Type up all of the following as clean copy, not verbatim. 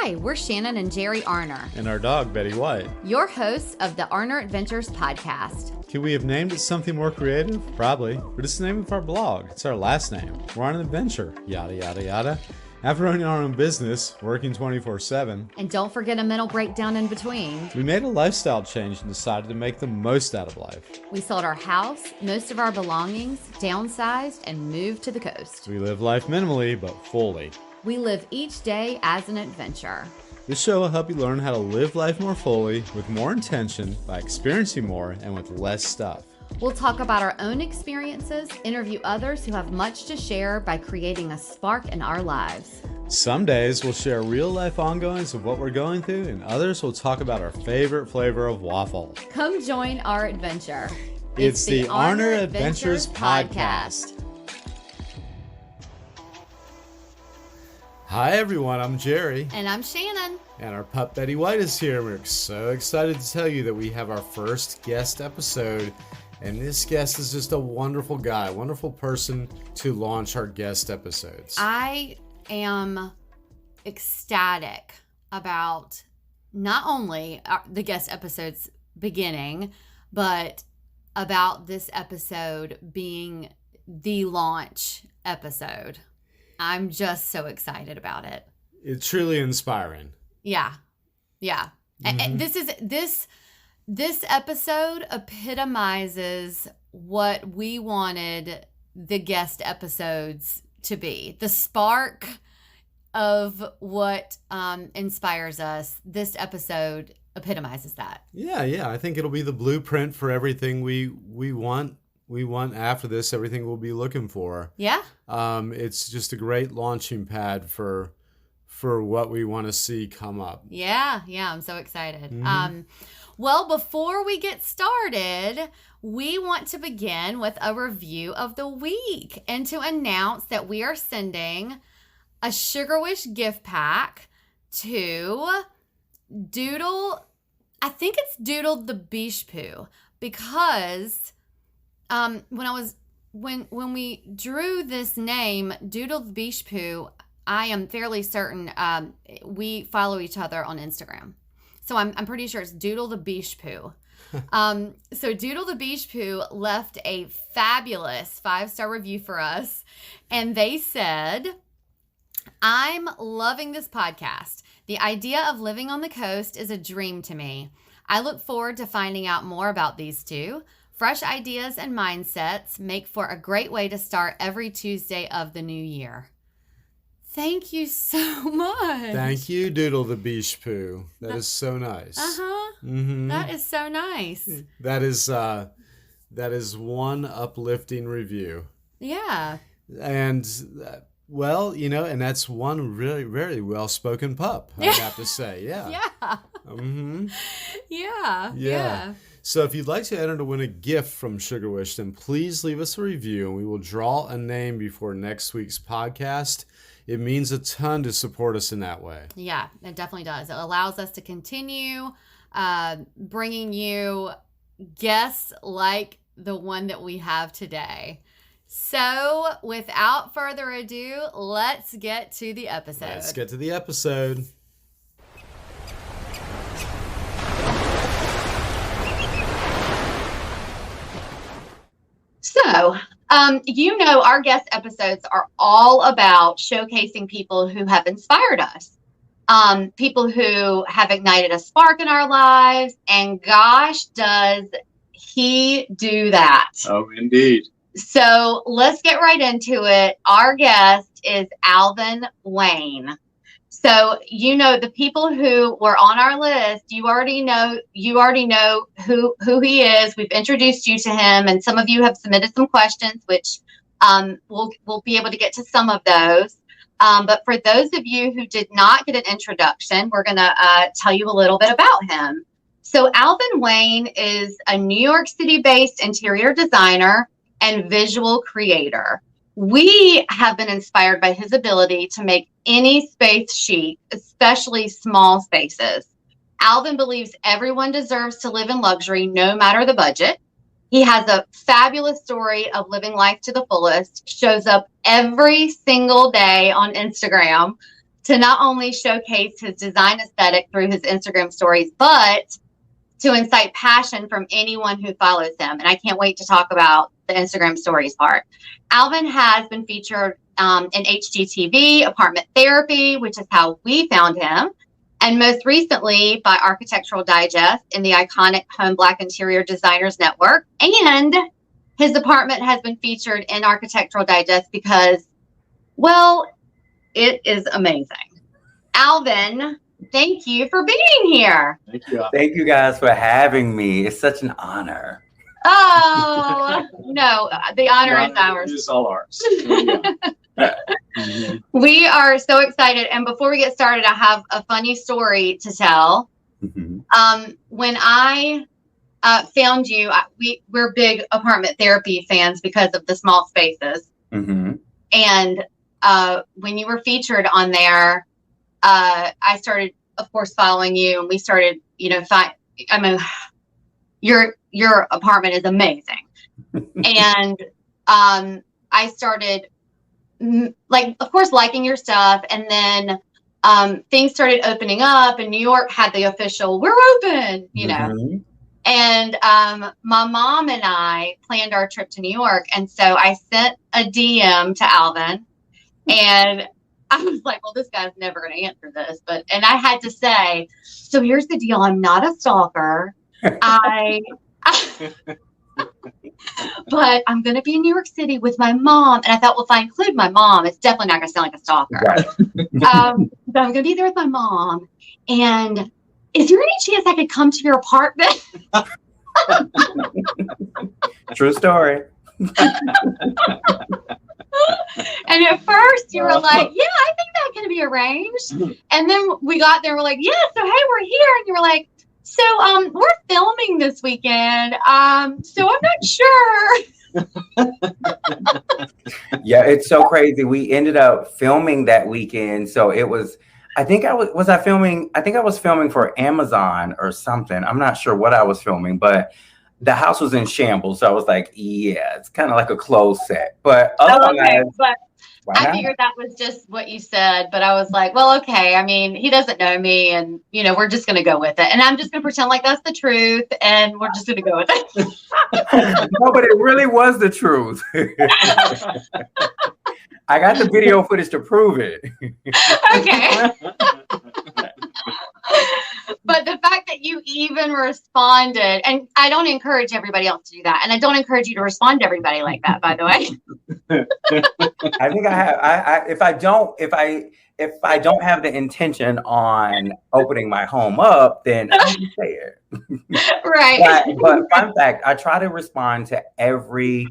Hi, we're Shannon and Jerry Arner. And our dog, Betty White. Your hosts of the Arner Adventures Podcast. Could we have named it something more creative? Probably. But it's the name of our blog. It's our last name. We're on an adventure. Yada, yada, yada. After running our own business, working 24/7. And don't forget a mental breakdown in between. We made a lifestyle change and decided to make the most out of life. We sold our house, most of our belongings, downsized, and moved to the coast. We live life minimally, but fully. We live each day as an adventure. This show will help you learn how to live life more fully, with more intention, by experiencing more, and with less stuff. We'll talk about our own experiences, interview others who have much to share by creating a spark in our lives. Some days we'll share real life ongoings of what we're going through, and others will talk about our favorite flavor of waffle. Come join our adventure. It's the Arner Adventures Podcast. Hi everyone, I'm Jerry. And I'm Shannon. And our pup Betty White is here. We're so excited to tell you that we have our first guest episode. And this guest is just a wonderful guy, wonderful person to launch our guest episodes. I am ecstatic about not only the guest episodes beginning, but about this episode being the launch episode. I'm just so excited about it. It's truly inspiring. Yeah. Mm-hmm. And this episode epitomizes what we wanted the guest episodes to be. The spark of what inspires us. This episode epitomizes that. Yeah. I think it'll be the blueprint for everything we want. We want after this, everything we'll be looking for. Yeah. It's just a great launching pad for what we want to see come up. Yeah. I'm so excited. Mm-hmm. Well, before we get started, we want to begin with a review of the week and to announce that we are sending a Sugar Wish gift pack to Doodle. I think it's Doodle the Biche Poo, because when we drew this name, Doodle the Biche Poo, I am fairly certain we follow each other on Instagram. So I'm pretty sure it's Doodle the Biche Poo. So Doodle the Biche Poo left a fabulous 5-star review for us. And they said, I'm loving this podcast. The idea of living on the coast is a dream to me. I look forward to finding out more about these two. Fresh ideas and mindsets make for a great way to start every Tuesday of the new year. Thank you so much. Thank you, Doodle the Biche Poo. That is so nice. Uh-huh. Mm-hmm. That is so nice. That is one uplifting review. Yeah. And, and that's one really, really well-spoken pup, I have to say. Yeah. Yeah. Mm-hmm. Yeah. So if you'd like to enter to win a gift from Sugar Wish, then please leave us a review, and we will draw a name before next week's podcast. It means a ton to support us in that way. Yeah, it definitely does. It allows us to continue bringing you guests like the one that we have today. So without further ado, let's get to the episode. So, our guest episodes are all about showcasing people who have inspired us, people who have ignited a spark in our lives, and gosh, does he do that. Oh, indeed. So let's get right into it. Our guest is Alvin Wayne. So, the people who were on our list, you already know who he is. We've introduced you to him, and some of you have submitted some questions, which we'll be able to get to some of those. But for those of you who did not get an introduction, we're going to tell you a little bit about him. So Alvin Wayne is a New York City-based interior designer and visual creator. We have been inspired by his ability to make any space chic, especially small spaces. Alvin believes everyone deserves to live in luxury, no matter the budget. He has a fabulous story of living life to the fullest, shows up every single day on Instagram, to not only showcase his design aesthetic through his Instagram stories, but to incite passion from anyone who follows him. And I can't wait to talk about the Instagram stories part. Alvin has been featured in HGTV, Apartment Therapy, which is how we found him, and most recently by Architectural Digest in the iconic Home Black Interior Designers Network. And his apartment has been featured in Architectural Digest because, well, it is amazing. Alvin, thank you for being here. Thank you. Thank you guys for having me. It's such an honor. Oh, no, the honor is ours. It's all ours. We are so excited. And before we get started, I have a funny story to tell. Mm-hmm. When I found you, we're big apartment therapy fans because of the small spaces. Mm-hmm. And when you were featured on there, I started, of course, following you, and we started, your apartment is amazing. And I started, of course, liking your stuff. And then things started opening up, and New York had the official, we're open, you know. Mm-hmm. And my mom and I planned our trip to New York. And so I sent a DM to Alvin, and I was like, well, this guy's never going to answer this. And I had to say, so here's the deal. I'm not a stalker. But I'm going to be in New York City with my mom. And I thought, well, if I include my mom, it's definitely not going to sound like a stalker. Right. But I'm going to be there with my mom. And is there any chance I could come to your apartment? True story. And at first you were like, yeah, I think that can be arranged. And then we got there, we're like, yeah, so hey, we're here. And you were like, so we're filming this weekend. So I'm not sure. Yeah, it's so crazy. We ended up filming that weekend. So it was, I think I was filming for Amazon or something. I'm not sure what I was filming, but the house was in shambles. So I was like, yeah, it's kind of like a closed set. But otherwise, But I figured that was just what you said. But I was like, well, okay. I mean, he doesn't know me, and we're just going to go with it. And I'm just going to pretend like that's the truth, and we're just going to go with it. No, but it really was the truth. I got the video footage to prove it. Okay. But the fact that you even responded, and I don't encourage everybody else to do that. And I don't encourage you to respond to everybody like that, by the way. I think I have. If I don't have the intention on opening my home up, then I can say it. Right. But fun fact, I try to respond to every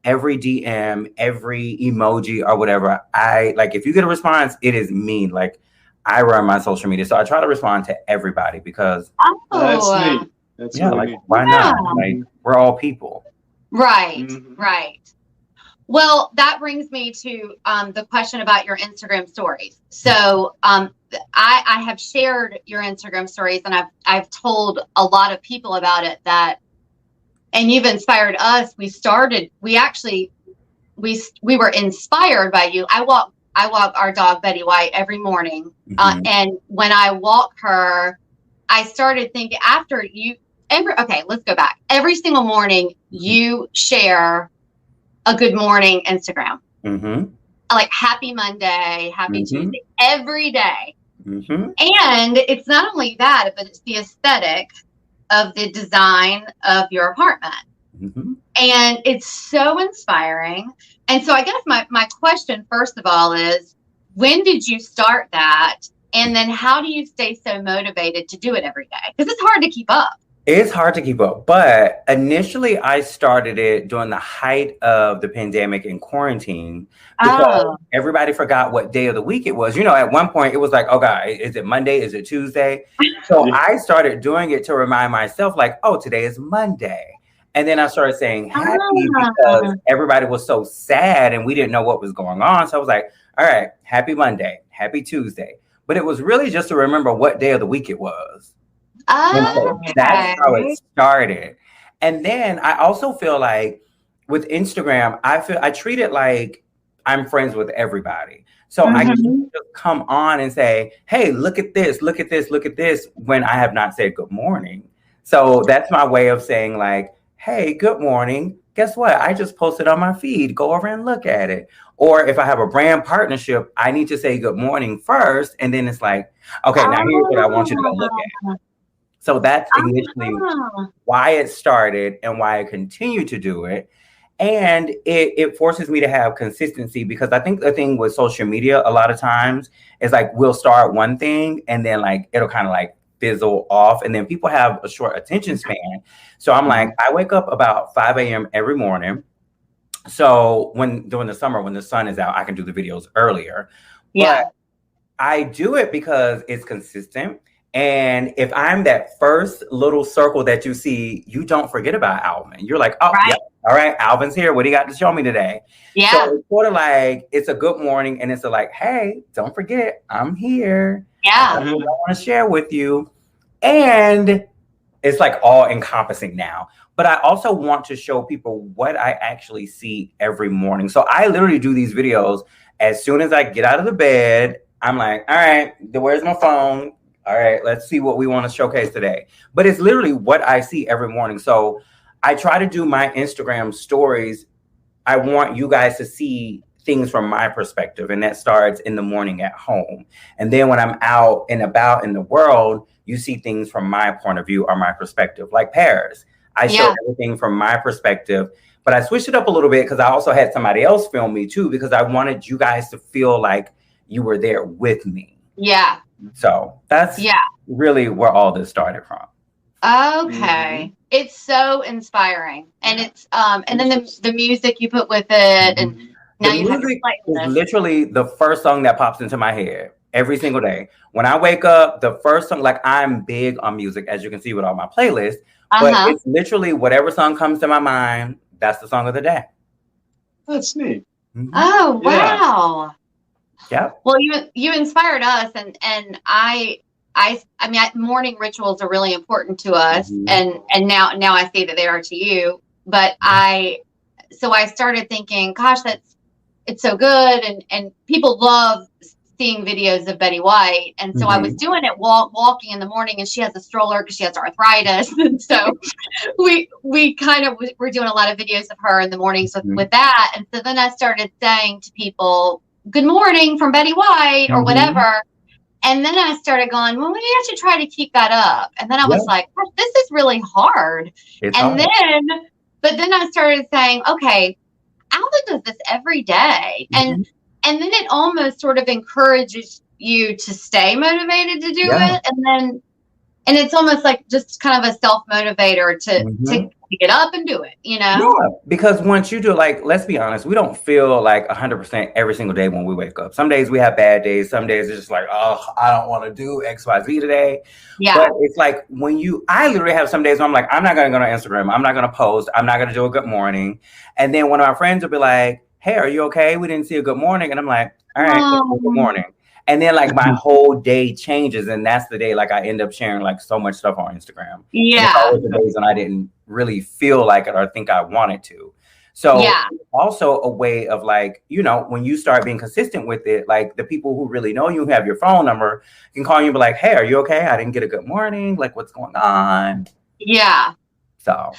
DM, every emoji or whatever. If you get a response, it is me. Like, I run my social media, so I try to respond to everybody because that's neat. That's really neat. Why not? Like, we're all people. Right. Mm-hmm. Right. Well, that brings me to the question about your Instagram stories. So I have shared your Instagram stories, and I've told a lot of people about it and you've inspired us. We were inspired by you. I walk our dog, Betty White, every morning. Mm-hmm. And when I walk her, I started thinking let's go back. Every single morning you share a good morning Instagram. Mm-hmm. Like happy Monday, happy Mm-hmm. Tuesday, every day. Mm-hmm. And it's not only that, but it's the aesthetic of the design of your apartment. Mm-hmm. And it's so inspiring. And so I guess my question, first of all, is when did you start that? And then how do you stay so motivated to do it every day? Because it's hard to keep up. It's hard to keep up. But initially, I started it during the height of the pandemic and quarantine because everybody forgot what day of the week it was. At one point, it was like, oh, God, is it Monday? Is it Tuesday? So I started doing it to remind myself, like, oh, today is Monday. And then I started saying happy because everybody was so sad and we didn't know what was going on. So I was like, all right, happy Monday, happy Tuesday. But it was really just to remember what day of the week it was. So that's how it started. And then I also feel like with Instagram, I treat it like I'm friends with everybody. So I can just come on and say, hey, look at this, look at this, look at this, when I have not said good morning. So that's my way of saying like, hey, good morning. Guess what? I just posted on my feed. Go over and look at it. Or if I have a brand partnership, I need to say good morning first. And then it's like, okay, now here's what I want you to go look at. So that's initially why it started and why I continue to do it. And it forces me to have consistency, because I think the thing with social media a lot of times is like we'll start one thing and then like it'll kind of like fizzle off, and then people have a short attention span. So I'm like, I wake up about 5 a.m. every morning. So during the summer, when the sun is out, I can do the videos earlier. Yeah. But I do it because it's consistent. And if I'm that first little circle that you see, you don't forget about Alvin. You're like, oh, right. Yeah, all right, Alvin's here. What do you got to show me today? Yeah. So it's sort of like, it's a good morning. And it's like, hey, don't forget, I'm here. Yeah. I want to share with you. And it's like all encompassing now. But I also want to show people what I actually see every morning. So I literally do these videos as soon as I get out of the bed. I'm like, all right, where's my phone? All right, let's see what we want to showcase today. But it's literally what I see every morning. So I try to do my Instagram stories. I want you guys to see things from my perspective. And that starts in the morning at home. And then when I'm out and about in the world, you see things from my point of view or my perspective. Like Paris, I show everything from my perspective. But I switched it up a little bit because I also had somebody else film me too, because I wanted you guys to feel like you were there with me. Yeah. So that's really where all this started from. Okay. It's so inspiring. And it's and then the music you put with it, and now the you have to play is literally the first song that pops into my head every single day. When I wake up, the first song, like I'm big on music, as you can see with all my playlists, but it's literally whatever song comes to my mind, that's the song of the day. That's neat. Oh, wow. Yeah. Well, you inspired us, and I mean, morning rituals are really important to us, and now I see that they are to you. But I started thinking, gosh, it's so good, and people love seeing videos of Betty White, and so I was doing it walking in the morning, and she has a stroller because she has arthritis, and so we kind of were doing a lot of videos of her in the mornings with that, and so then I started saying to people, good morning from Betty White or whatever. And then I started going, well, maybe I should try to keep that up. And then I was like, this is really hard. But then I started saying, okay, Alvin does this every day. And then it almost sort of encourages you to stay motivated to do it. And it's almost like just kind of a self-motivator to get up and do it, you know? Yeah, because once you do it, like, let's be honest, we don't feel like 100% every single day when we wake up. Some days we have bad days. Some days it's just like, oh, I don't want to do X, Y, Z today. Yeah. But it's like I literally have some days where I'm like, I'm not going to go on Instagram. I'm not going to post. I'm not going to do a good morning. And then one of my friends will be like, hey, are you okay? We didn't see a good morning. And I'm like, all right, good morning. And then like my whole day changes, and that's the day like I end up sharing like so much stuff on Instagram. Yeah, it's always the days when I didn't really feel like it or think I wanted to. So also a way of like, you know, when you start being consistent with it, like the people who really know you have your phone number can call you and be like, hey, are you okay? I didn't get a good morning. Like, what's going on? Yeah. So.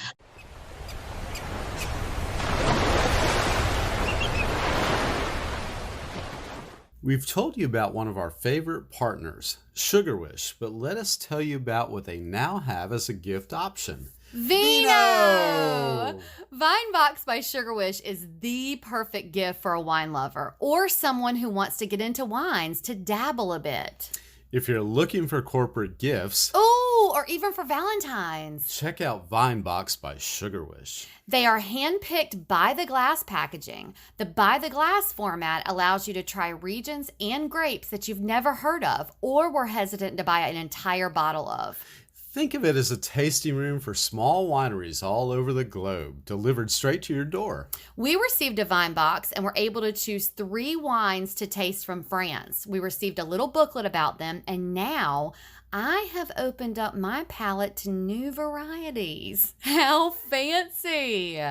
We've told you about one of our favorite partners, Sugar Wish, but let us tell you about what they now have as a gift option. Vino! Vinebox by Sugar Wish is the perfect gift for a wine lover or someone who wants to get into wines to dabble a bit. If you're looking for corporate gifts, or even for Valentine's, check out Vinebox by Sugar Wish. They are hand-picked by the glass packaging. The by the glass format allows you to try regions and grapes that you've never heard of or were hesitant to buy an entire bottle of. Think of it as a tasting room for small wineries all over the globe, delivered straight to your door. We received a Vine box and were able to choose 3 wines to taste from France. We received a little booklet about them, and now I have opened up my palate to new varieties. How fancy!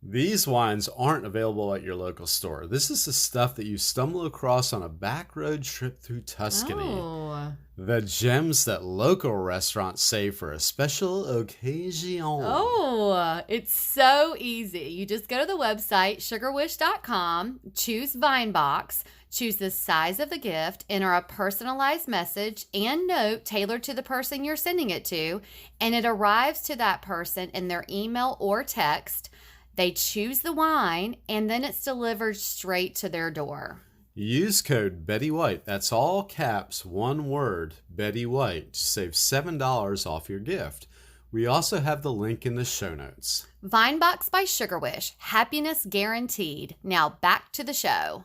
These wines aren't available at your local store. This is the stuff that you stumble across on a back road trip through Tuscany. Oh. The gems that local restaurants save for a special occasion. Oh, it's so easy. You just go to the website, sugarwish.com, choose Vinebox, choose the size of the gift, enter a personalized message and note tailored to the person you're sending it to, and it arrives to that person in their email or text. They choose the wine, and then it's delivered straight to their door. Use code Betty White. That's all caps, one word, Betty White, to save $7 off your gift. We also have the link in the show notes. Vinebox by Sugar Wish. Happiness guaranteed. Now back to the show.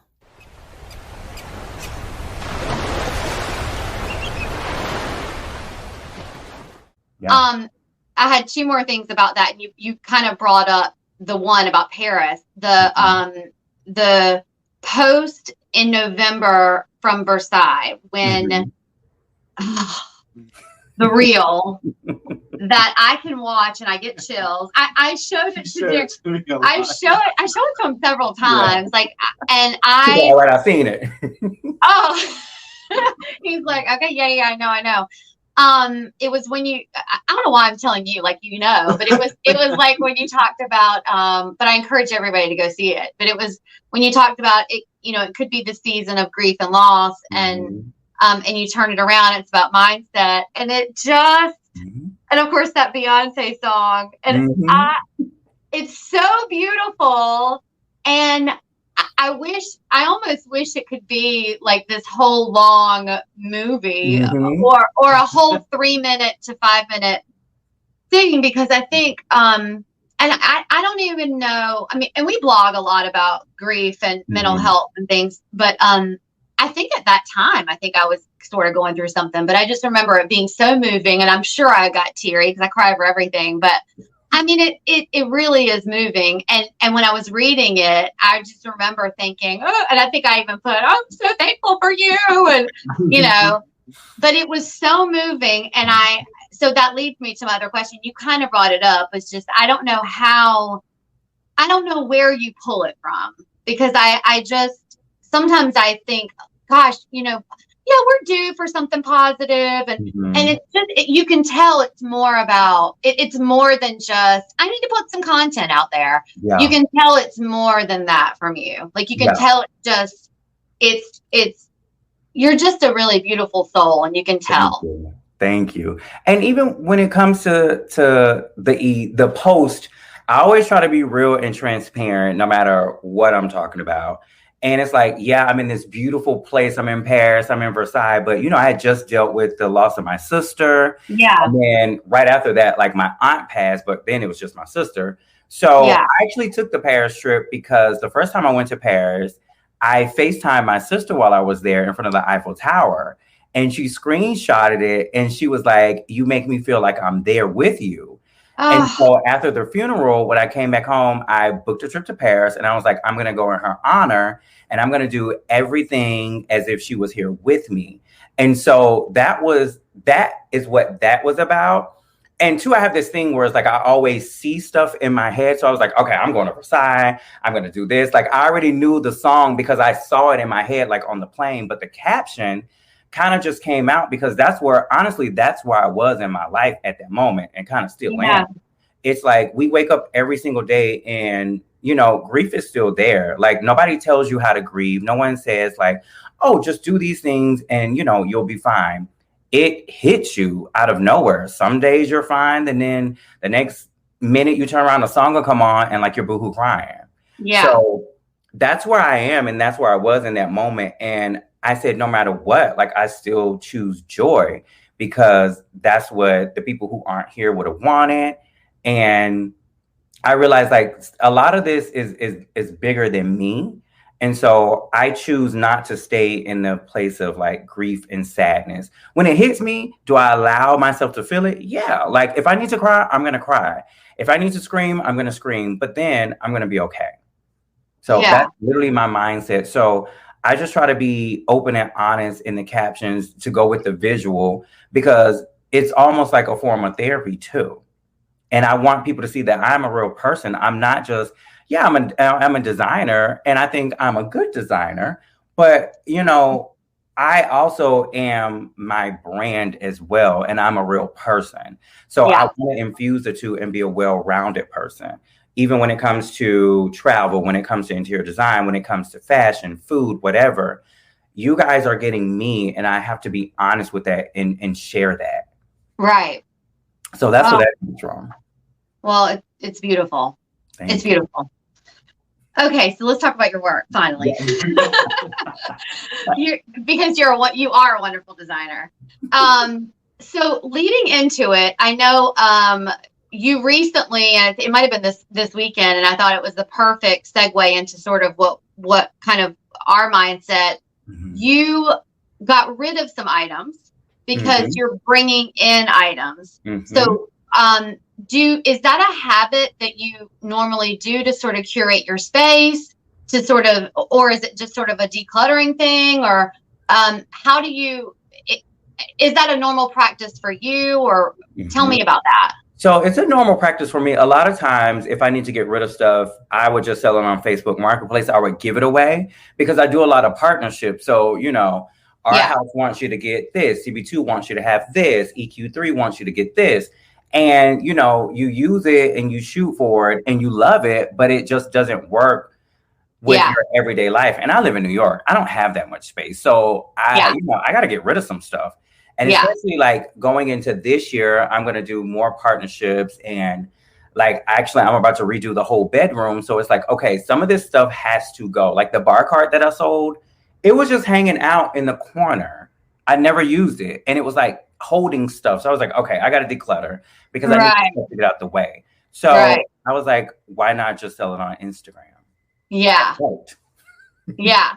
I had two more things about that. You kind of brought up the one about Paris. The post in November from Versailles when the reel that I can watch and I get chills. I showed it to Derek. I show it to him several times. Yeah. All right, I've seen it. Oh, he's like, okay, yeah, I know. It was when I don't know why I'm telling you, like, you know, but it was like when you talked about, but I encourage everybody to go see it. But it was when you talked about it, you know, it could be the season of grief and loss, and you turn it around. It's about mindset, and it just, and of course that Beyonce song, and it's so beautiful, and I almost wish it could be like this whole long movie or a whole 3 minute to 5 minute thing, because I think, and I don't even know, I mean, and we blog a lot about grief and mental health and things, but I think at that time, I think I was sort of going through something, but I just remember it being so moving, and I'm sure I got teary because I cry over everything, but I mean, it really is moving. And when I was reading it, I just remember thinking, oh, and I think I even put, I'm so thankful for you. And, you know, but it was so moving. And so that leads me to my other question. You kind of brought it up. It's just, I don't know where you pull it from, because I just, sometimes I think, gosh, you know, yeah, we're due for something positive, and it's just, you can tell it's more about it's more than just I need to put some content out there. Yeah. You can tell it's more than that from you. Like you can tell it's you're just a really beautiful soul, and you can tell. Thank you. And even when it comes to the post, I always try to be real and transparent, no matter what I'm talking about. And it's like, yeah, I'm in this beautiful place. I'm in Paris. I'm in Versailles. But, you know, I had just dealt with the loss of my sister. Yeah. And then right after that, like my aunt passed, but then it was just my sister. So I actually took the Paris trip because the first time I went to Paris, I FaceTimed my sister while I was there in front of the Eiffel Tower. And she screenshotted it. And she was like, you make me feel like I'm there with you. And so after the funeral, when I came back home, I booked a trip to Paris, and I was like, I'm going to go in her honor, and I'm going to do everything as if she was here with me. And so that is what that was about. And two, I have this thing where it's like, I always see stuff in my head. So I was like, okay, I'm going to Versailles. I'm going to do this. Like I already knew the song because I saw it in my head, like on the plane, but the caption kind of just came out because that's where I was in my life at that moment, and kind of still am. It's like we wake up every single day and, you know, grief is still there. Like nobody tells you how to grieve. No one says like, oh, just do these things and, you know, you'll be fine. It hits you out of nowhere. Some days you're fine. And then the next minute you turn around, the song will come on and like you're boohoo crying. Yeah. So that's where I am. And that's where I was in that moment. And I said, no matter what, like I still choose joy, because that's what the people who aren't here would have wanted. And I realized like a lot of this is bigger than me. And so I choose not to stay in the place of like grief and sadness. When it hits me, do I allow myself to feel it? Yeah. Like if I need to cry, I'm going to cry. If I need to scream, I'm going to scream, but then I'm going to be okay. So that's literally my mindset. So I just try to be open and honest in the captions to go with the visual, because it's almost like a form of therapy too. And I want people to see that I'm a real person. I'm not just, yeah, I'm a designer, and I think I'm a good designer, but I also am my brand as well, and I'm a real person. So I want to infuse the two and be a well-rounded person, even when it comes to travel, when it comes to interior design, when it comes to fashion, food, whatever. You guys are getting me, and I have to be honest with that and share that. Right. So that's what that comes from. Well, it's beautiful. It's beautiful. Okay, so let's talk about your work finally. Because you are a wonderful designer. So leading into it, I know you recently, and it might have been this weekend, and I thought it was the perfect segue into sort of what kind of our mindset. Mm-hmm. You got rid of some items because you're bringing in items. Mm-hmm. So is that a habit that you normally do to sort of curate your space, or is it just sort of a decluttering thing, or how do you, is that a normal practice for you, or tell me about that? So it's a normal practice for me. A lot of times, if I need to get rid of stuff, I would just sell it on Facebook Marketplace. I would give it away because I do a lot of partnerships. So, our house wants you to get this. CB2 wants you to have this. EQ3 wants you to get this. And, you use it and you shoot for it and you love it, but it just doesn't work with your everyday life. And I live in New York. I don't have that much space. So I got to get rid of some stuff. And especially like going into this year, I'm going to do more partnerships, and like, actually, I'm about to redo the whole bedroom. So it's like, okay, some of this stuff has to go. Like the bar cart that I sold, it was just hanging out in the corner. I never used it. And it was like holding stuff. So I was like, okay, I got to declutter because I need to get out the way. So I was like, why not just sell it on Instagram? Yeah. Yeah.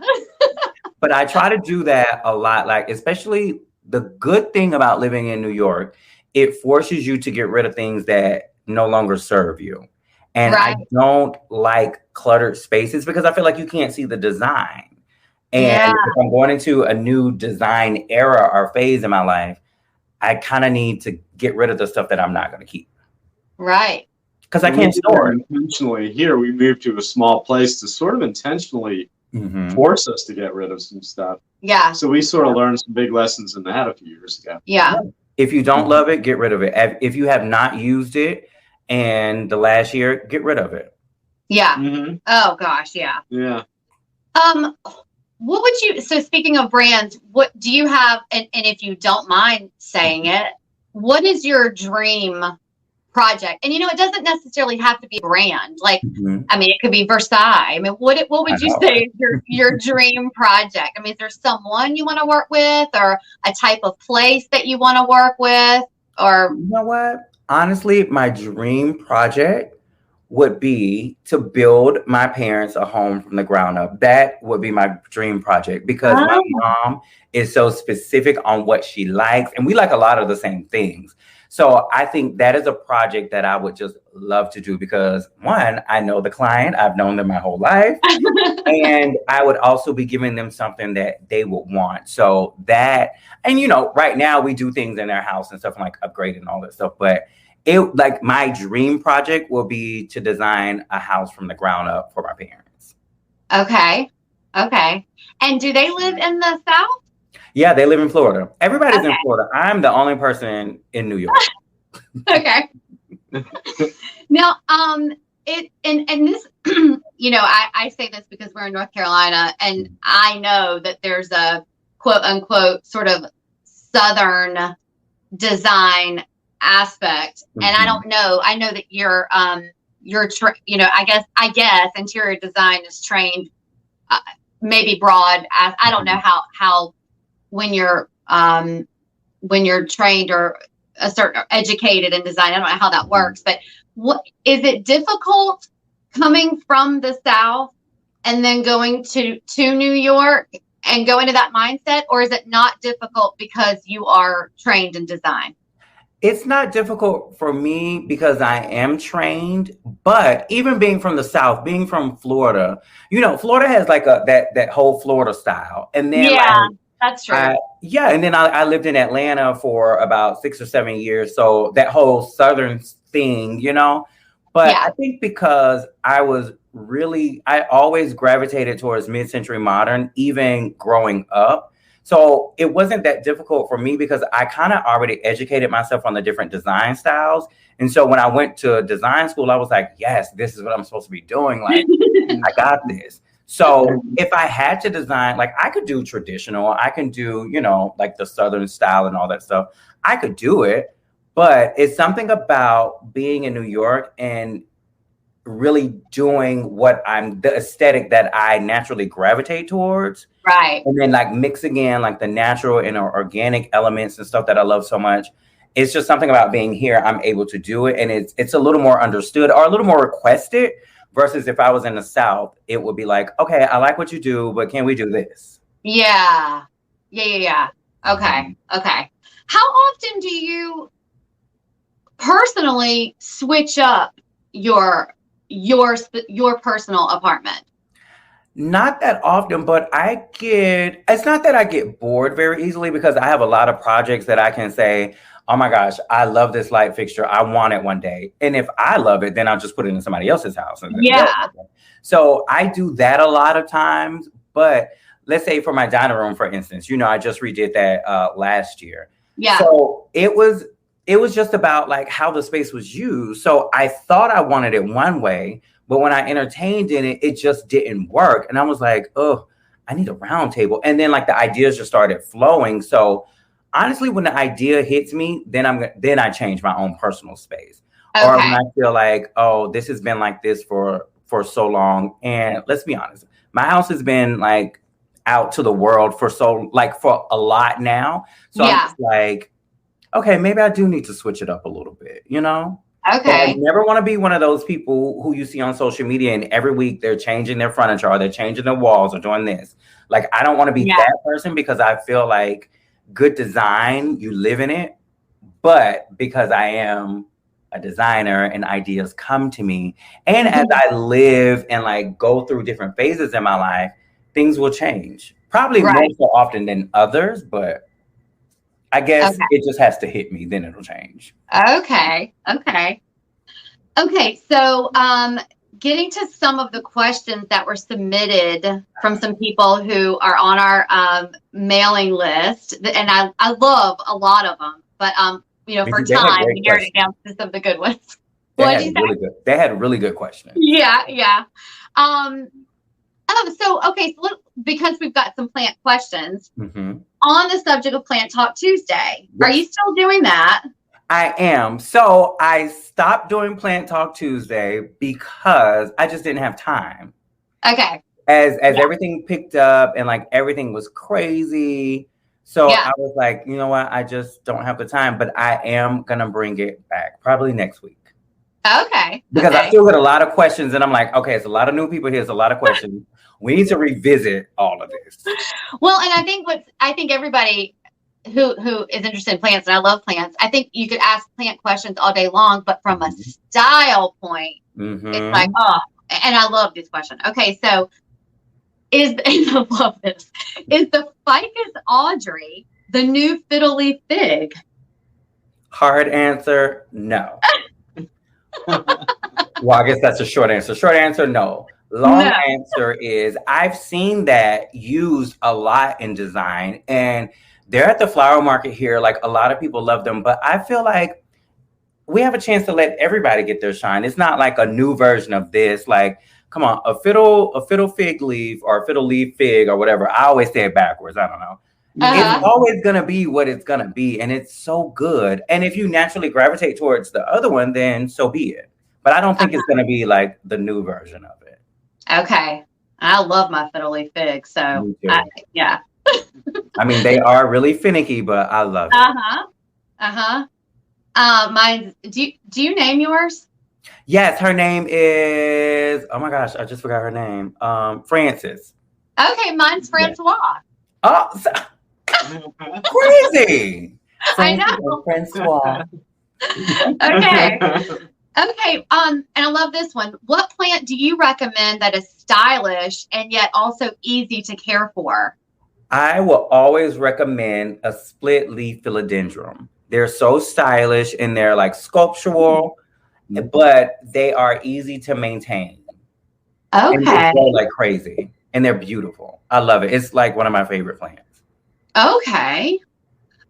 But I try to do that a lot. Like, especially the good thing about living in New York, it forces you to get rid of things that no longer serve you. And I don't like cluttered spaces because I feel like you can't see the design. And if I'm going into a new design era or phase in my life, I kind of need to get rid of the stuff that I'm not going to keep. Right. Because I can't store it. Intentionally, here we moved to a small place to sort of intentionally force us to get rid of some stuff. Yeah. So we sort of learned some big lessons in that a few years ago. Yeah. If you don't love it, get rid of it. If you have not used it in the last year, get rid of it. Yeah. Mm-hmm. Oh gosh. Yeah. Yeah. What would you, so speaking of brands, what do you have, and if you don't mind saying it, what is your dream project? And it doesn't necessarily have to be a brand. Like, I mean, it could be Versailles. I mean, what would you say is your dream project? I mean, is there someone you want to work with, or a type of place that you want to work with, or? You know what? Honestly, my dream project would be to build my parents a home from the ground up. That would be my dream project because my mom is so specific on what she likes, and we like a lot of the same things. So I think that is a project that I would just love to do because, one, I know the client, I've known them my whole life, and I would also be giving them something that they would want. So that, and right now we do things in their house and stuff like upgrading and all that stuff, but like my dream project will be to design a house from the ground up for my parents. Okay. And do they live in the South? Yeah, they live in Florida. Everybody's in Florida. I'm the only person in New York. Okay. Now, this, I say this because we're in North Carolina, and I know that there's a quote unquote sort of Southern design aspect, and I don't know. I know that I guess interior design is trained, maybe broad. I don't know how when you're trained or a certain educated in design. I don't know how that works, but what is it difficult coming from the South and then going to New York and go into that mindset, or is it not difficult because you are trained in design? It's not difficult for me because I am trained, but even being from the South, being from Florida, Florida has like that whole Florida style. And then that's true. And then I lived in Atlanta for about 6 or 7 years. So that whole Southern thing, But I think because I always gravitated towards mid-century modern, even growing up. So it wasn't that difficult for me because I kind of already educated myself on the different design styles. And so when I went to design school, I was like, yes, this is what I'm supposed to be doing. Like, I got this. So if I had to design, like I could do traditional, I can do, like the Southern style and all that stuff. I could do it, but it's something about being in New York and really doing the aesthetic that I naturally gravitate towards. Right. And then like mixing in like the natural and organic elements and stuff that I love so much. It's just something about being here. I'm able to do it. And it's a little more understood or a little more requested versus if I was in the South, it would be like, okay, I like what you do, but can we do this? Yeah. Okay. How often do you personally switch up your personal apartment? Not that often, but it's not that I get bored very easily because I have a lot of projects that I can say, oh my gosh, I love this light fixture. I want it one day. And if I love it, then I'll just put it in somebody else's house. Yeah. So I do that a lot of times. But let's say for my dining room, for instance, I just redid that last year. Yeah. So it was just about like how the space was used. So I thought I wanted it one way, but when I entertained in it, it just didn't work. And I was like, oh, I need a round table. And then like the ideas just started flowing. So honestly, when the idea hits me, then I change my own personal space. Okay. Or when I feel like, oh, this has been like this for so long. And let's be honest, my house has been like out to the world for a lot now. So I'm just like, okay, maybe I do need to switch it up a little bit, Okay. But I never want to be one of those people who you see on social media and every week they're changing their furniture or they're changing their walls or doing this. Like, I don't want to be that person because I feel like good design, you live in it. But because I am a designer and ideas come to me, and as I live and like go through different phases in my life, things will change. Probably more so often than others, but I guess it just has to hit me, then it'll change. Okay. So, getting to some of the questions that were submitted from some people who are on our mailing list, and I love a lot of them, but for time, we narrowed it down to some of the good ones. They had really good questions. Yeah. So because we've got some plant questions on the subject of Plant Talk Tuesday, are you still doing that? I am. So I stopped doing Plant Talk Tuesday because I just didn't have time. Okay. As everything picked up and like everything was crazy. So I was like, you know what? I just don't have the time, but I am going to bring it back probably next week. Okay. Because I still get a lot of questions and I'm like, okay, it's a lot of new people here. It's a lot of questions. We need to revisit all of this. Well, and I think everybody who is interested in plants, and I love plants, I think you could ask plant questions all day long, but from a style point, it's like, oh, and I love this question. Okay, so I love this. Is the Ficus Audrey the new fiddle leaf fig? Hard answer, no. Well, I guess that's a short answer. Short answer, no. Long answer is I've seen that used a lot in design, and they're at the flower market here. Like, a lot of people love them, but I feel like we have a chance to let everybody get their shine. It's not like a new version of this. Like, come on, a fiddle fig leaf or a fiddle leaf fig or whatever. I always say it backwards. I don't know. It's always going to be what it's going to be. And it's so good. And if you naturally gravitate towards the other one, then so be it. But I don't think it's going to be like the new version of it. Okay. I love my fiddle leaf fig. So, yeah. I mean, they are really finicky, but I love it. Mine. Do you name yours? Yes, her name is. Oh my gosh, I just forgot her name. Frances. Okay, mine's Francois. Oh, crazy! I know. Francois. Okay. Okay. And I love this one. What plant do you recommend that is stylish and yet also easy to care for? I will always recommend a split leaf philodendron. They're so stylish and they're like sculptural but they are easy to maintain. Okay. And they grow like crazy, and they're beautiful. I love it. It's like one of my favorite plants. Okay.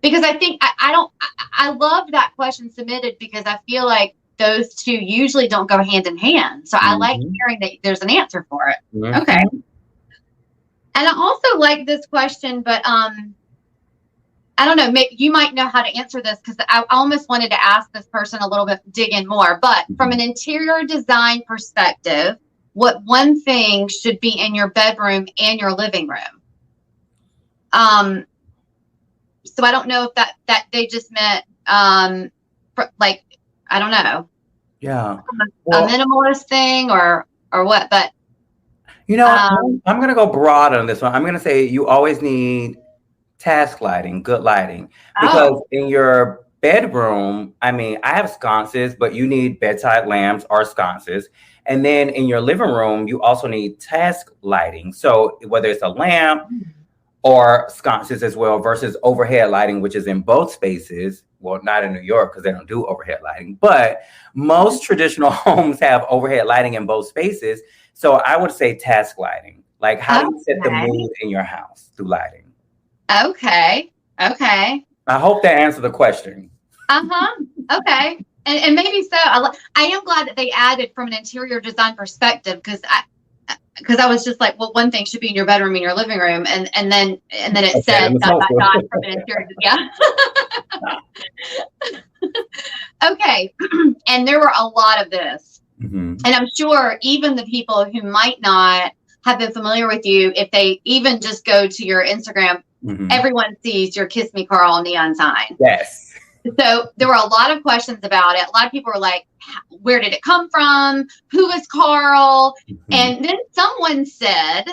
Because I think I love that question submitted because I feel like those two usually don't go hand in hand. So I like hearing that there's an answer for it. Mm-hmm. Okay. And I also like this question, but I don't know, maybe you might know how to answer this because I almost wanted to ask this person a little bit, dig in more. But from an interior design perspective, what one thing should be in your bedroom and your living room? So I don't know if that they just meant like, I don't know. Yeah. A minimalist thing or what, but you know, I'm going to go broad on this one. I'm going to say you always need task lighting, good lighting, because in your bedroom, I mean, I have sconces, but you need bedside lamps or sconces. And then in your living room, you also need task lighting. So whether it's a lamp or sconces as well versus overhead lighting, which is in both spaces. Well, not in New York because they don't do overhead lighting, but most traditional homes have overhead lighting in both spaces. So I would say task lighting. Like how do you set the mood in your house through lighting? Okay. I hope that answered the question. Okay. And maybe so. I am glad that they added from an interior design perspective because I was just like, well, one thing should be in your bedroom and your living room, and then it said dot from an interior. Yeah. Okay. And there were a lot of this, and I'm sure even the people who might not have been familiar with you, if they even just go to your Instagram, everyone sees your "Kiss Me Karl" neon sign. Yes. So there were a lot of questions about it. A lot of people were like, where did it come from? Who is Karl? And then someone said,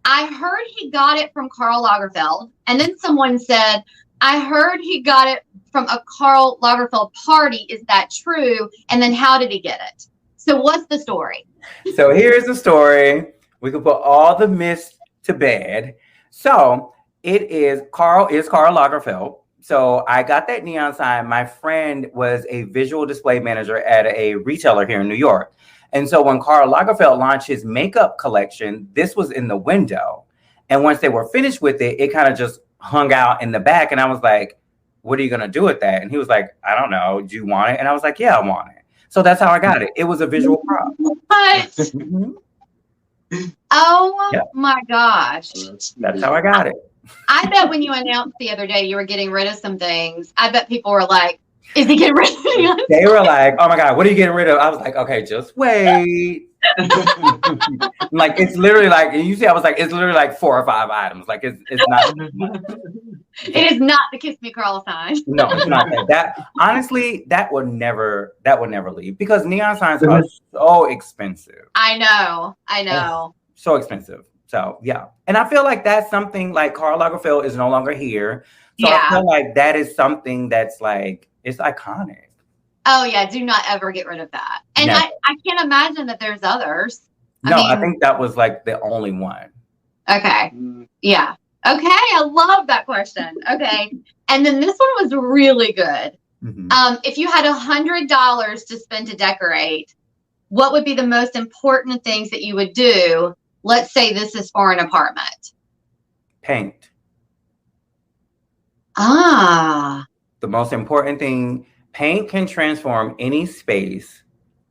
I heard he got it from Karl Lagerfeld. And then someone said, I heard he got it from a Karl Lagerfeld party. Is that true? And then how did he get it? So what's the story? So here's the story. We can put all the myths to bed. So Karl Lagerfeld. So I got that neon sign. My friend was a visual display manager at a retailer here in New York. And so when Karl Lagerfeld launched his makeup collection, this was in the window. And once they were finished with it, it kind of just hung out in the back. And I was like, what are you going to do with that? And he was like, I don't know. Do you want it? And I was like, yeah, I want it. So that's how I got it. It was a visual prop. What? Oh my gosh. That's how I got it. I bet when you announced the other day you were getting rid of some things, I bet people were like, is he getting rid of it? They were like, oh my God, what are you getting rid of? I was like, okay, just wait. Like, it's literally like, and you see, I was like, it's literally like 4 or 5 items. Like, it's not. It is not the Kiss Me Karl sign. No, it's not that. Honestly, that would never leave because neon signs are so expensive. I know. So expensive. So, yeah. And I feel like that's something like Karl Lagerfeld is no longer here. So I feel like that is something that's like, it's iconic. Oh, yeah. Do not ever get rid of that. And I can't imagine that there's others. I think that was like the only one. Okay. Yeah. Okay. I love that question. Okay. And then this one was really good. If you had $100 to spend to decorate, what would be the most important things that you would do? Let's say this is for an apartment. Paint. The most important thing, paint can transform any space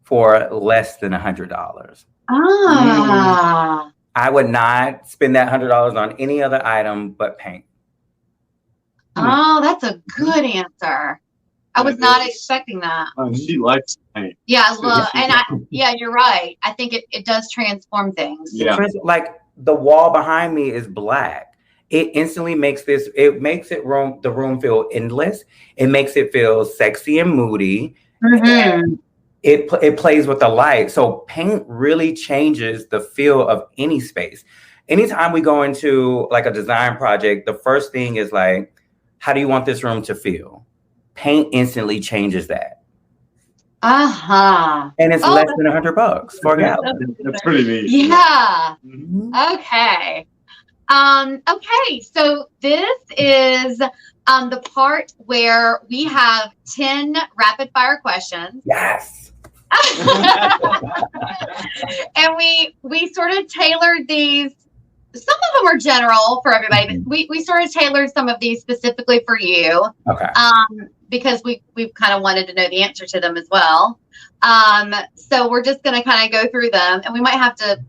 for less than $100. I would not spend that $100 on any other item but paint. Oh, that's a good answer. I was not expecting that. She likes paint. Yeah, I love, and you're right. I think it does transform things. Yeah. Like the wall behind me is black. It instantly makes the room feel endless. It makes it feel sexy and moody. And it plays with the light. So paint really changes the feel of any space. Anytime we go into like a design project, the first thing is like, how do you want this room to feel? Paint instantly changes that. And it's less than $100 for a gallon. That's pretty neat. Yeah. Okay. Okay, so this is the part where we have 10 rapid fire questions. Yes. And we sort of tailored these. Some of them are general for everybody, but we sort of tailored some of these specifically for you. Okay. Because we kind of wanted to know the answer to them as well. So we're just going to kind of go through them, and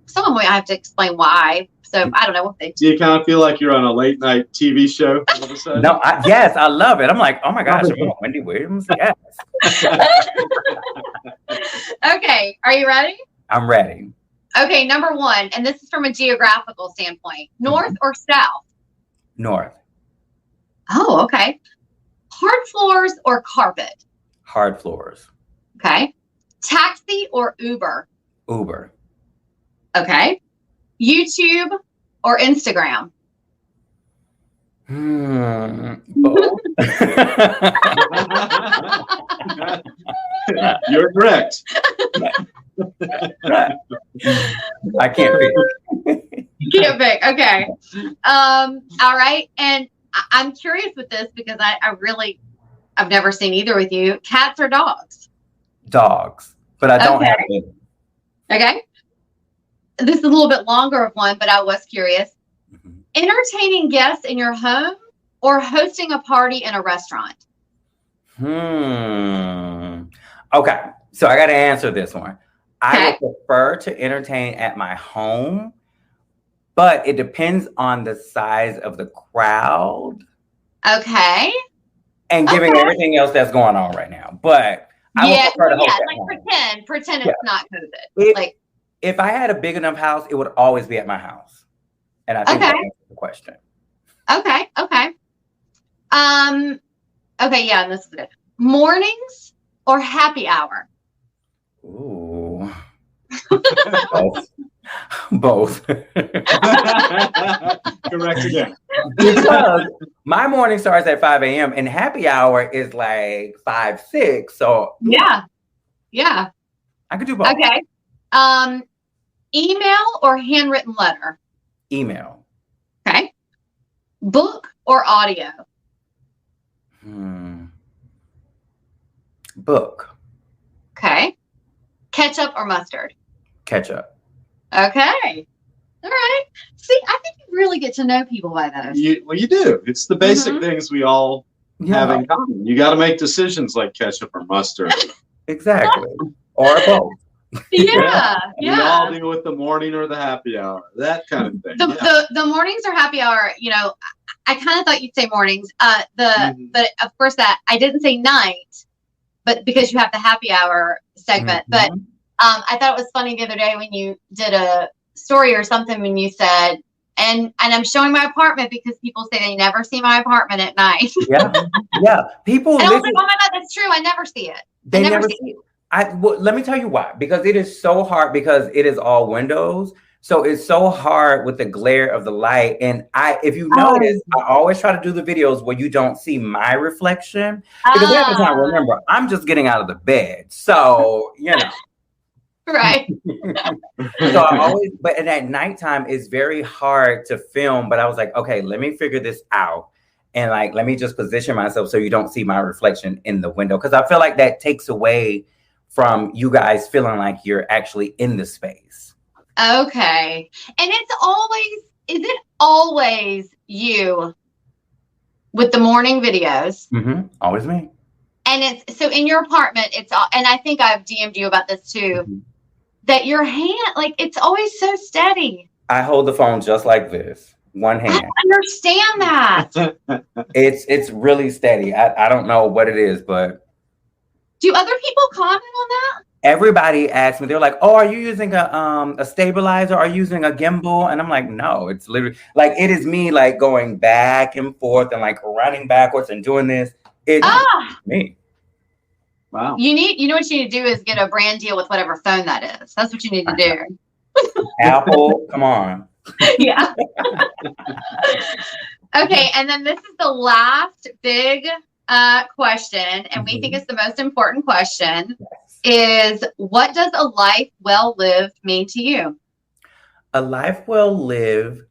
some of them might have to explain why. So I don't know what they do. You kind of feel like you're on a late night TV show all of a sudden? No, yes, I love it. I'm like, oh my gosh, I'm Wendy Williams. Yes. Okay, are you ready? I'm ready. Okay, number 1, and this is from a geographical standpoint. North or south? North. Oh, okay. Hard floors or carpet? Hard floors. Okay. Taxi or Uber? Uber. Okay. YouTube or Instagram? Both. You're correct. I can't pick. You can't pick. Okay. All right. And I'm curious with this because I've never seen either with you. Cats or dogs? Dogs. But I don't have it. Okay. This is a little bit longer of one, but I was curious. Mm-hmm. Entertaining guests in your home or hosting a party in a restaurant? Okay. So I got to answer this one. I would prefer to entertain at my home, but it depends on the size of the crowd. Okay. And given everything else that's going on right now. But I would prefer to host at home. Pretend it's not COVID. If I had a big enough house, it would always be at my house. And I think that answers the question. Okay. Okay, yeah, and this is good. Mornings or happy hour? Ooh. Both. Correct again. Because my morning starts at 5 a.m. and happy hour is like 5, 6. So yeah. I could do both. Okay. Email or handwritten letter? Email. Okay. Book or audio? Book. Okay. Ketchup or mustard? Ketchup. Okay. All right. See, I think you really get to know people by those. You do. It's the basic things we all have in common. You got to make decisions like ketchup or mustard. Exactly. Or both. Yeah. We all deal with the morning or the happy hour, that kind of thing. The mornings or happy hour, I kind of thought you'd say mornings. But of course that I didn't say night, but because you have the happy hour segment. But I thought it was funny the other day when you did a story or something when you said, and I'm showing my apartment because people say they never see my apartment at night. Yeah. People. And I was like, oh my God, that's true. I never see it. They never see it. Let me tell you why. Because it is so hard because it is all windows. So it's so hard with the glare of the light. And if you notice, I always try to do the videos where you don't see my reflection. Because at the time, remember, I'm just getting out of the bed. So, Right. So but at nighttime, it's very hard to film. But I was like, okay, let me figure this out. And let me just position myself so you don't see my reflection in the window. Because I feel like that takes away from you guys feeling like you're actually in the space. Okay. And is it always you with the morning videos? Always me. And it's so in your apartment, and I think I've DM'd you about this too, that your hand, it's always so steady. I hold the phone just like this, one hand. I understand that. It's really steady. I don't know what it is, but. Do other people comment on that? Everybody asks me, they're like, oh, are you using a stabilizer? Are you using a gimbal? And I'm like, no, it's literally it is me going back and forth and running backwards and doing this. It's me. Wow. You know what you need to do is get a brand deal with whatever phone that is. That's what you need to do. Apple, come on. Yeah. Okay, and then this is the last big question, and we think it's the most important question, is what does a life well lived mean to you? A life well lived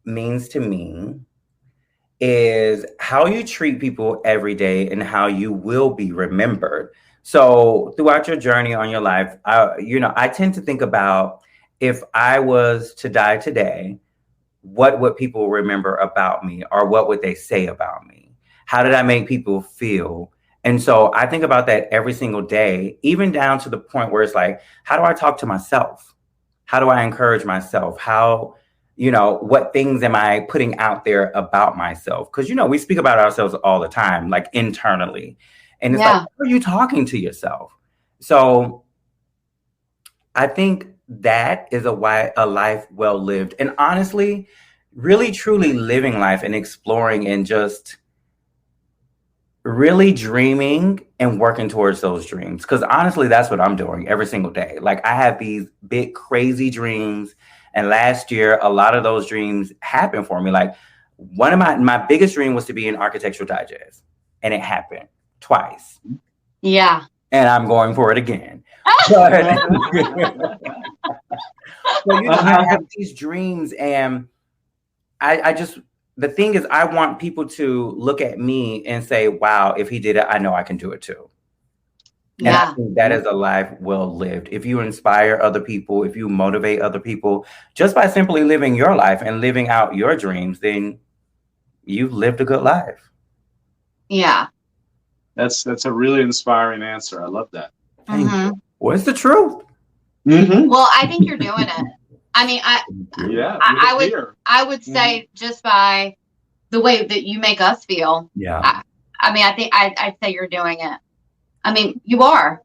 means to me is how you treat people every day and how you will be remembered. So throughout your journey on your life, I tend to think about, if I was to die today, what would people remember about me, or what would they say about me? How did I make people feel? And so I think about that every single day, even down to the point where it's like, how do I talk to myself? How do I encourage myself? How, what things am I putting out there about myself? Because, we speak about ourselves all the time, like internally. And it's like, how are you talking to yourself? So I think that is a life well lived. And honestly, really, truly living life and exploring and just really dreaming and working towards those dreams. Because honestly, that's what I'm doing every single day. Like, I have these big, crazy dreams. And last year, a lot of those dreams happened for me. Like, one of my biggest dream was to be in Architectural Digest. And it happened twice. Yeah. And I'm going for it again. But, I have these dreams, and the thing is, I want people to look at me and say, wow, if he did it, I know I can do it too. And I think that is a life well lived. If you inspire other people, if you motivate other people, just by simply living your life and living out your dreams, then you've lived a good life. Yeah. That's a really inspiring answer. I love that. Thank you. Well, it's the truth. Mm-hmm. Well, I think you're doing it. I mean, I would say just by the way that you make us feel. Yeah. I think I'd say you're doing it. I mean, you are.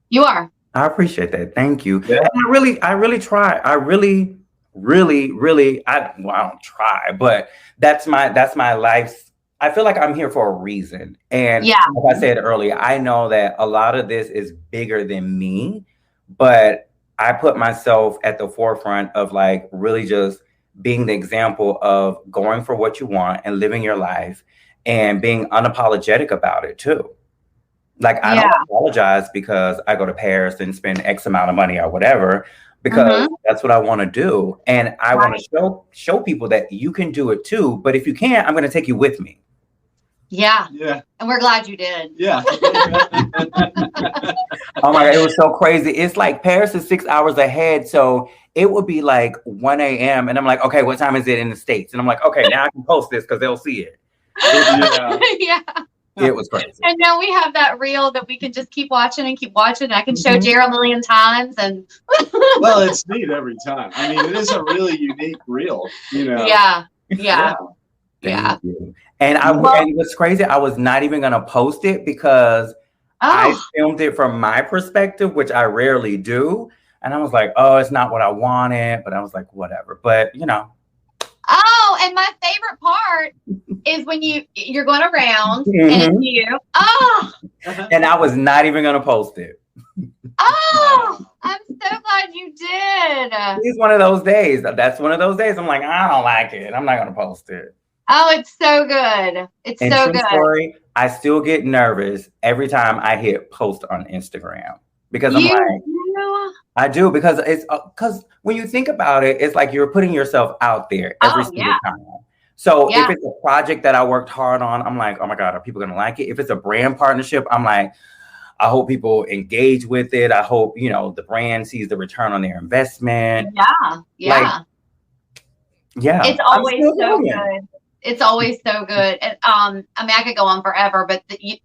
You are. I appreciate that. Thank you. Yeah. And I really try. I really, I don't try, but that's my life's. I feel like I'm here for a reason. And like I said earlier, I know that a lot of this is bigger than me, but I put myself at the forefront of like really just being the example of going for what you want and living your life and being unapologetic about it too. Like, I don't apologize because I go to Paris and spend X amount of money or whatever, because that's what I want to do. And I want to show people that you can do it too. But if you can't, I'm going to take you with me. Yeah. Yeah. And we're glad you did. Yeah. Oh my God, it was so crazy. It's like Paris is 6 hours ahead. So it would be like 1 a.m. And I'm like, okay, what time is it in the States? And I'm like, okay, now I can post this because they'll see it. Yeah. It was crazy. And now we have that reel that we can just keep watching and keep watching. I can show Jared a million times. And well, it's neat every time. I mean, it is a really unique reel, Yeah. Thank you. And and what's crazy, I was not even going to post it because I filmed it from my perspective, which I rarely do. And I was like, oh, it's not what I wanted. But I was like, whatever. But, Oh, and my favorite part is when you're going around and it's you. Oh. And I was not even going to post it. Oh, I'm so glad you did. It's one of those days. That's one of those days. I'm like, I don't like it. I'm not going to post it. Oh, it's so good. It's and so good. Story, I still get nervous every time I hit post on Instagram because I do, because it's because when you think about it, it's like you're putting yourself out there every single time. So if it's a project that I worked hard on, I'm like, oh my God, are people going to like it? If it's a brand partnership, I'm like, I hope people engage with it. I hope, the brand sees the return on their investment. Yeah. It's always so good. It's always so good. And I could go on forever, but the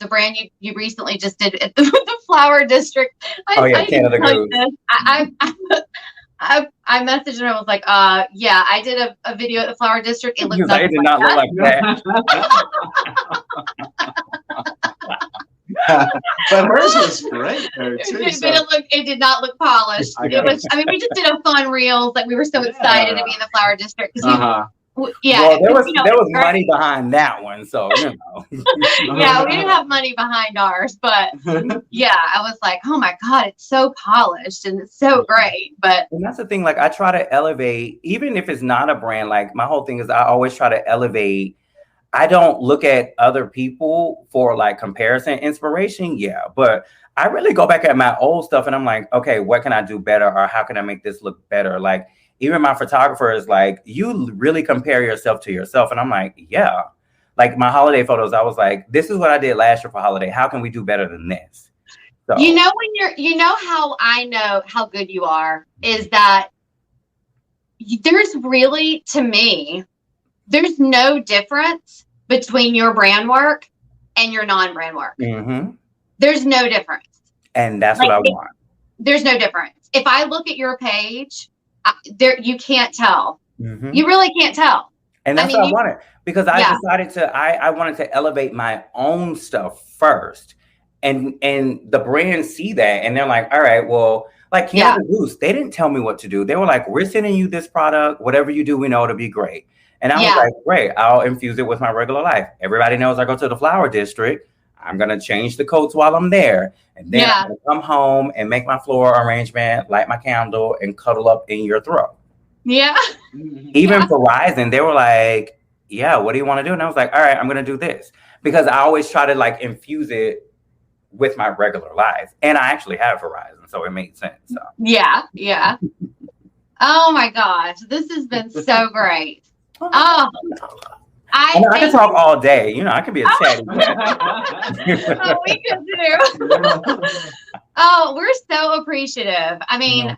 brand you recently just did at the Flower District. Canada Goose. I messaged her. I was like, I did a video at the Flower District. It looked look like that. But hers was great though, too. It did not look polished. It was. I mean, we just did a fun reels. Like, we were so excited to be in the Flower District. Well, there was money behind that one, so we didn't have money behind ours, but I was like, oh my God, it's so polished and it's so great. And that's the thing, like, I try to elevate, even if it's not a brand. Like, my whole thing is I always try to elevate. I don't look at other people for like comparison, inspiration, but I really go back at my old stuff and I'm like, okay, what can I do better, or how can I make this look better? Like, even my photographer is like, you really compare yourself to yourself. And I'm like, yeah. Like my holiday photos, I was like, this is what I did last year for holiday. How can we do better than this? So, how I know how good you are is that there's really, to me, there's no difference between your brand work and your non-brand work. Mm-hmm. There's no difference. And that's what I want. There's no difference. If I look at your page, you can't tell. Mm-hmm. You really can't tell. And that's what I wanted, because I decided I wanted to elevate my own stuff first. And the brands see that and they're like, all right, well, like Canada Goose, they didn't tell me what to do. They were like, we're sending you this product. Whatever you do, we know it'll be great. And I was like, great, I'll infuse it with my regular life. Everybody knows I go to the flower district. I'm going to change the coats while I'm there. And then I'm going to come home and make my floral arrangement, light my candle, and cuddle up in your throat. Yeah. Even Verizon, they were like, yeah, what do you want to do? And I was like, all right, I'm going to do this. Because I always try to like infuse it with my regular life. And I actually have Verizon, so it made sense. So. Yeah. Oh my gosh. This has been so great. Oh, I can talk all day. You know, I could be a chatty. Oh, we could do. Oh, we're so appreciative. I mean,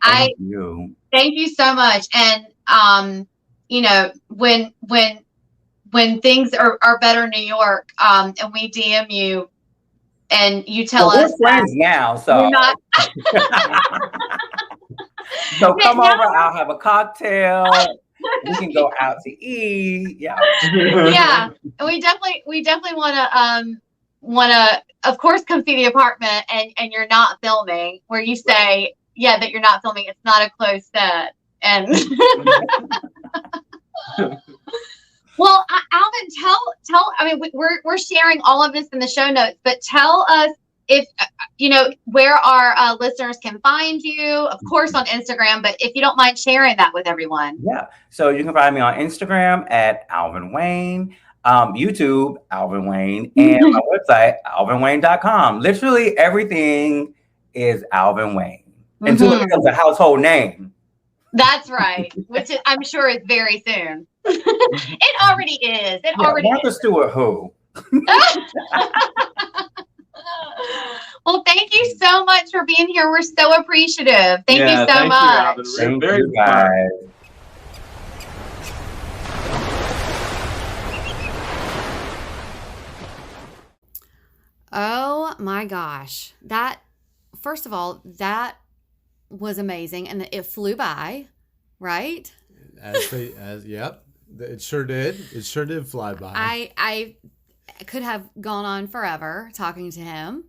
thank you so much. And you know, when things are better in New York, and we DM you and you tell us we're friends now, so we're not. So come over, I'll have a cocktail. We can go out to eat. Yeah. Yeah. And we definitely wanna of course come see the apartment and you're not filming, where you say, that you're not filming, it's not a closed set. And well, Alvin, tell I mean, we're sharing all of this in the show notes, but tell us if where our listeners can find you, of course on Instagram, but if you don't mind sharing that with everyone. Yeah. So you can find me on Instagram at Alvin Wayne, YouTube, Alvin Wayne, and my website, alvinwayne.com. Literally everything is Alvin Wayne until it becomes a household name. That's right. Which I'm sure is very soon. It already is. Martha Stewart who? Well, thank you so much for being here. We're so appreciative. Thank you so much. Thank you, guys. Oh my gosh. First of all, that was amazing. And it flew by, right? Yep. It sure did. It sure did fly by. I could have gone on forever talking to him,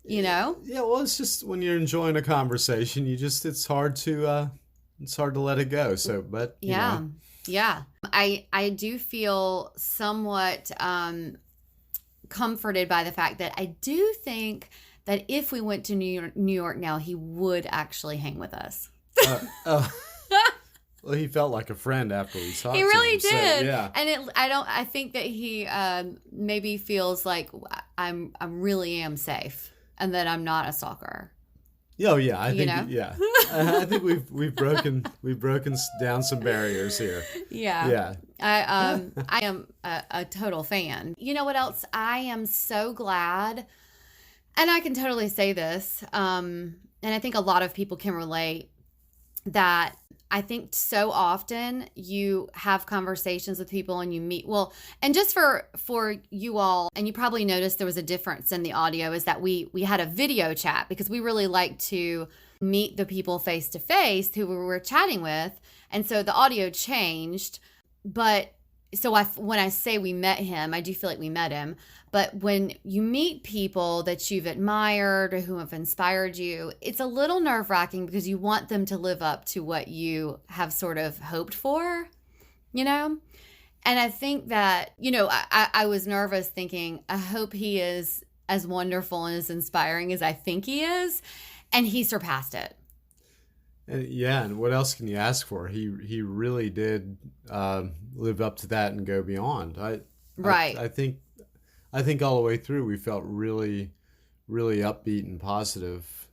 Yeah, well, it's just when you're enjoying a conversation, it's hard to let it go. So, but yeah. I do feel somewhat comforted by the fact that I do think that if we went to New York now, he would actually hang with us. Well, he felt like a friend after we talked. He really did. So, yeah. And I think that he maybe feels like I really am safe and that I'm not a stalker. Oh yeah, I think I think we've broken down some barriers here. Yeah. I am a total fan. You know what else? I am so glad, and I can totally say this, and I think a lot of people can relate, that I think so often you have conversations with people and you meet, and just for you all, and you probably noticed there was a difference in the audio, is that we had a video chat because we really like to meet the people face to face who we were chatting with. And so the audio changed, but so when I say we met him, I do feel like we met him. But when you meet people that you've admired or who have inspired you, it's a little nerve-wracking because you want them to live up to what you have sort of hoped for, And I think that, I was nervous thinking, I hope he is as wonderful and as inspiring as I think he is. And he surpassed it. And what else can you ask for? He really did live up to that and go beyond. Right. I think all the way through we felt really, really upbeat and positive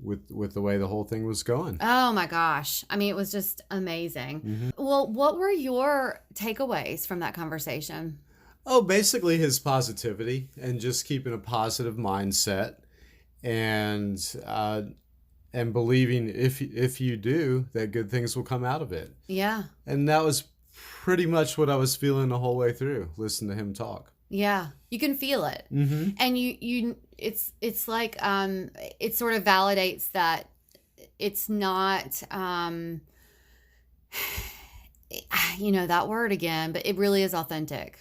with the way the whole thing was going. Oh my gosh. I mean, it was just amazing. Mm-hmm. Well, what were your takeaways from that conversation? Oh, basically his positivity and just keeping a positive mindset and believing if you do, that good things will come out of it. Yeah. And that was pretty much what I was feeling the whole way through, listening to him talk. Yeah, you can feel it. Mm-hmm. And it's like, it sort of validates that it's not, that word again, but it really is authentic.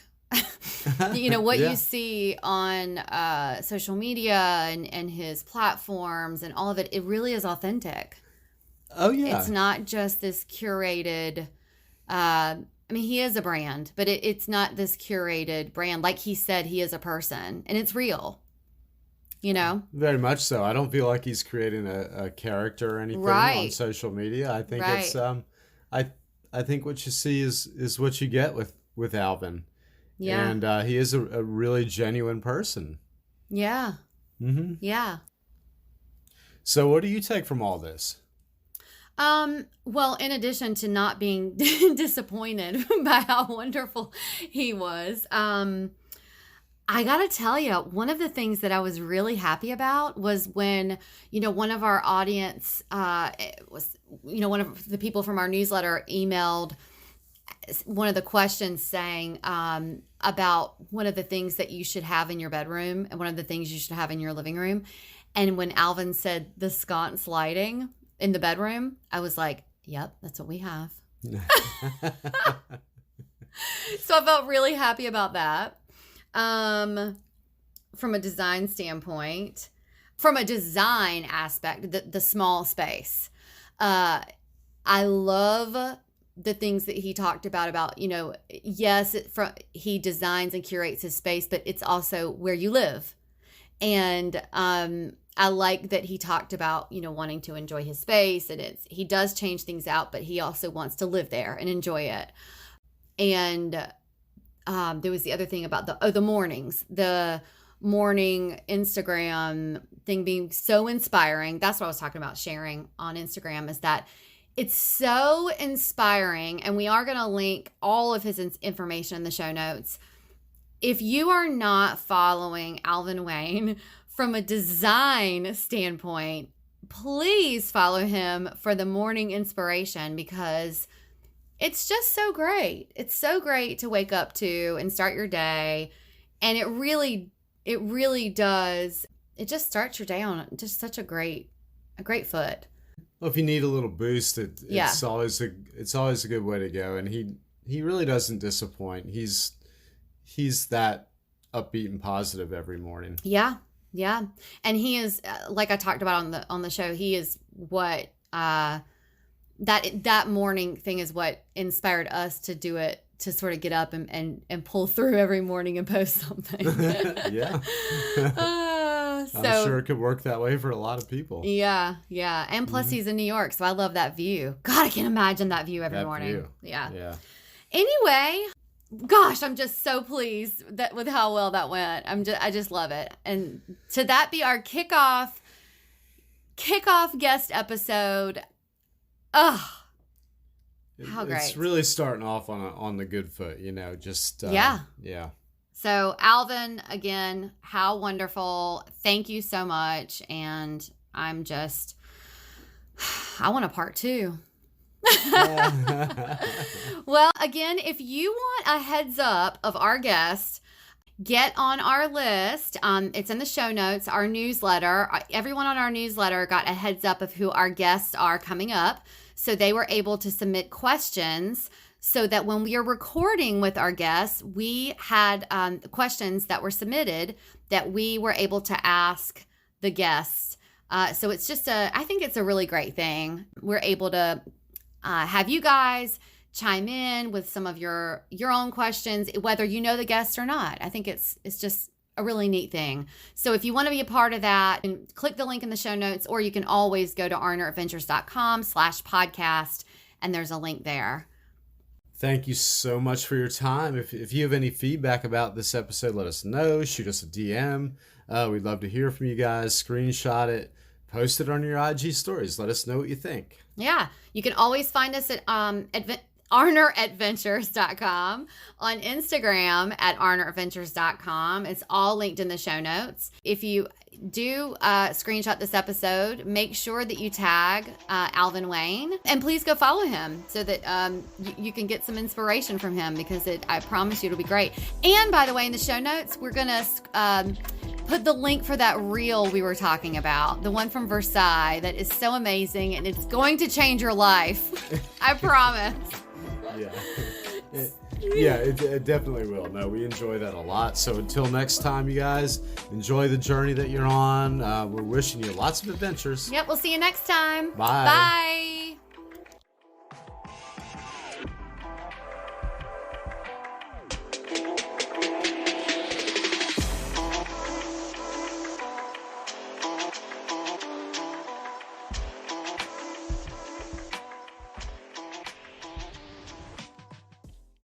What Yeah. you see on social media and his platforms and all of it, it really is authentic. Oh, yeah. It's not just this curated, he is a brand, but it's not this curated brand. Like he said, he is a person and it's real, Very much so. I don't feel like he's creating a character or anything Right. on social media. I think Right. it's I think what you see is what you get with Alvin. Yeah. And he is a really genuine person. Yeah. Mm-hmm. Yeah. So what do you take from all this? Well, in addition to not being disappointed by how wonderful he was, I gotta tell you, one of the things that I was really happy about was when, one of our audience, one of the people from our newsletter emailed one of the questions saying, about one of the things that you should have in your bedroom and one of the things you should have in your living room. And when Alvin said the sconce lighting in the bedroom, I was like, yep, that's what we have. So I felt really happy about that. From a design standpoint, from a design aspect, the small space, I love the things that he talked about, yes, he designs and curates his space, but it's also where you live. And, I like that he talked about, wanting to enjoy his space, and he does change things out, but he also wants to live there and enjoy it. And there was the other thing about the mornings, the morning Instagram thing being so inspiring. That's what I was talking about sharing on Instagram, is that it's so inspiring. And we are going to link all of his information in the show notes. If you are not following Alvin Wayne from a design standpoint, please follow him for the morning inspiration, because it's just so great. It's so great to wake up to and start your day. And it really does. It just starts your day on just such a great foot. Well, if you need a little boost, it's always a good way to go. And he really doesn't disappoint. He's that upbeat and positive every morning. Yeah. Yeah. And he is, like I talked about on the show, he is what, that morning thing is what inspired us to do it, to sort of get up and pull through every morning and post something. Yeah. So, I'm sure it could work that way for a lot of people. Yeah. Yeah. And plus he's in New York, so I love that view. God, I can't imagine that view every morning. View. Yeah. Yeah. Anyway, gosh, I'm just so pleased with how well that went. I just love it. And to that be our kickoff guest episode. Oh, how great. It's really starting off on the good foot, just yeah. So Alvin, again, how wonderful. Thank you so much. And I want a part 2. Well, again, if you want a heads up of our guest, get on our list. It's in the show notes, our newsletter. Everyone on our newsletter got a heads up of who our guests are coming up. So they were able to submit questions so that when we are recording with our guests, we had questions that were submitted that we were able to ask the guests. So it's just I think it's a really great thing. We're able to have you guys chime in with some of your own questions, whether you know the guest or not. I think it's just a really neat thing. So if you want to be a part of that, and click the link in the show notes, or you can always go to arneradventures.com/podcast, and there's a link there. Thank you so much for your time. If you have any feedback about this episode, let us know. Shoot us a DM. We'd love to hear from you guys. Screenshot it. post it on your IG stories. Let us know what you think. Yeah. You can always find us at ArnerAdventures.com, on Instagram at ArnerAdventures.com. It's all linked in the show notes. If you do screenshot this episode, make sure that you tag Alvin Wayne, and please go follow him so that you can get some inspiration from him, because I promise you it'll be great. And by the way, in the show notes, we're going to put the link for that reel we were talking about, the one from Versailles that is so amazing, and it's going to change your life. I promise. Yeah, it definitely will. No, we enjoy that a lot. So until next time, you guys, enjoy the journey that you're on. We're wishing you lots of adventures. Yep, we'll see you next time. Bye. Bye.